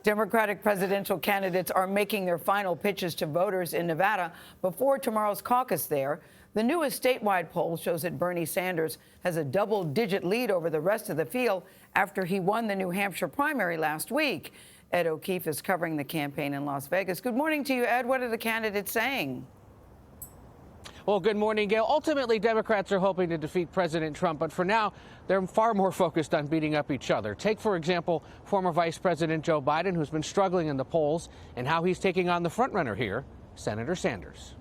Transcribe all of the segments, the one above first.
Democratic presidential candidates are making their final pitches to voters in Nevada before tomorrow's caucus there. The newest statewide poll shows that Bernie Sanders has a double-digit lead over the rest of the field after he won the New Hampshire primary last week. Ed O'Keefe is covering the campaign in Las Vegas. Good morning to you, Ed. What are the candidates saying? Well, good morning, Gail. Ultimately, Democrats are hoping to defeat President Trump, but for now, they're far more focused on beating up each other. Take, for example, former Vice President Joe Biden, who's been struggling in the polls, and how he's taking on the frontrunner here, Senator Sanders.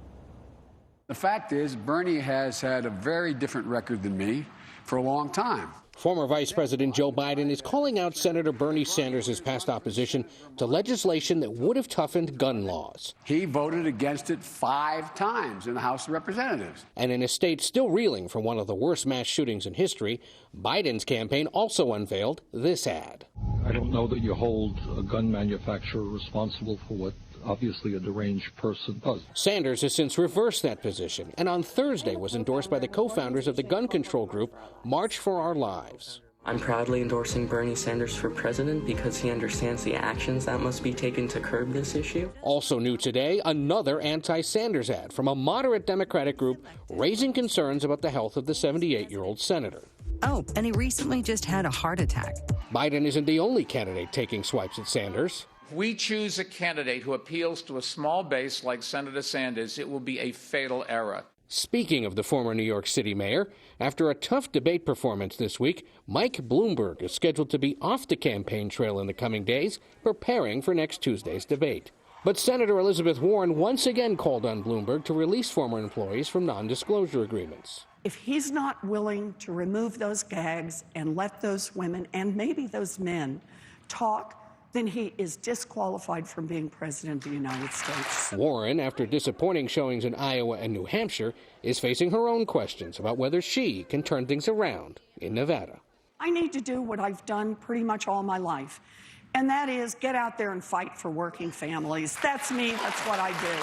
The fact is, Bernie has had a very different record than me for a long time. Former Vice President Joe Biden is calling out Senator Bernie Sanders' past opposition to legislation that would have toughened gun laws. He voted against it 5 times in the House of Representatives. And in a state still reeling from one of the worst mass shootings in history, Biden's campaign also unveiled this ad. I don't know that you hold a gun manufacturer responsible for what obviously a deranged person does. Sanders has since reversed that position, and on Thursday was endorsed by the co-founders of the gun control group March for Our Lives. I'm proudly endorsing Bernie Sanders for president because he understands the actions that must be taken to curb this issue. Also new today, another anti-Sanders ad from a moderate Democratic group raising concerns about the health of the 78-year-old senator. Oh, and he recently just had a heart attack. Biden isn't the only candidate taking swipes at Sanders. If we choose a candidate who appeals to a small base like Senator Sanders, it will be a fatal error. Speaking of the former New York City mayor, after a tough debate performance this week, Mike Bloomberg is scheduled to be off the campaign trail in the coming days, preparing for next Tuesday's debate. But Senator Elizabeth Warren once again called on Bloomberg to release former employees from non-disclosure agreements. If he's not willing to remove those gags and let those women and maybe those men talk, then he is disqualified from being president of the United States. Warren, after disappointing showings in Iowa and New Hampshire, is facing her own questions about whether she can turn things around in Nevada. I need to do what I've done pretty much all my life, and that is get out there and fight for working families. That's me. That's what I do.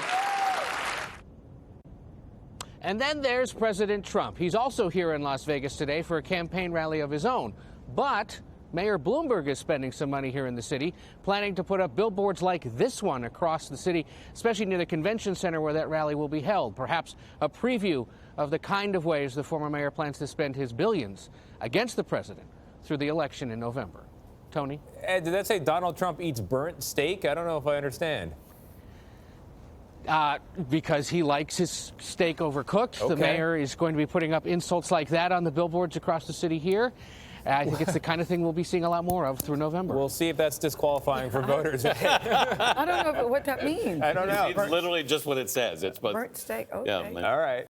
And then there's President Trump. He's also here in Las Vegas today for a campaign rally of his own. But Mayor Bloomberg is spending some money here in the city, planning to put up billboards like this one across the city, especially near the convention center where that rally will be held. Perhaps a preview of the kind of ways the former mayor plans to spend his billions against the president through the election in November. Tony? Ed, did that say Donald Trump eats burnt steak? I don't know if I understand. Because he likes his steak overcooked. Okay. The mayor is going to be putting up insults like that on the billboards across the city here. I think it's the kind of thing we'll be seeing a lot more of through November. We'll see if that's disqualifying for voters. I don't know what that means. I don't know. It's literally just what it says. It's burnt steak, okay. Yeah, all right.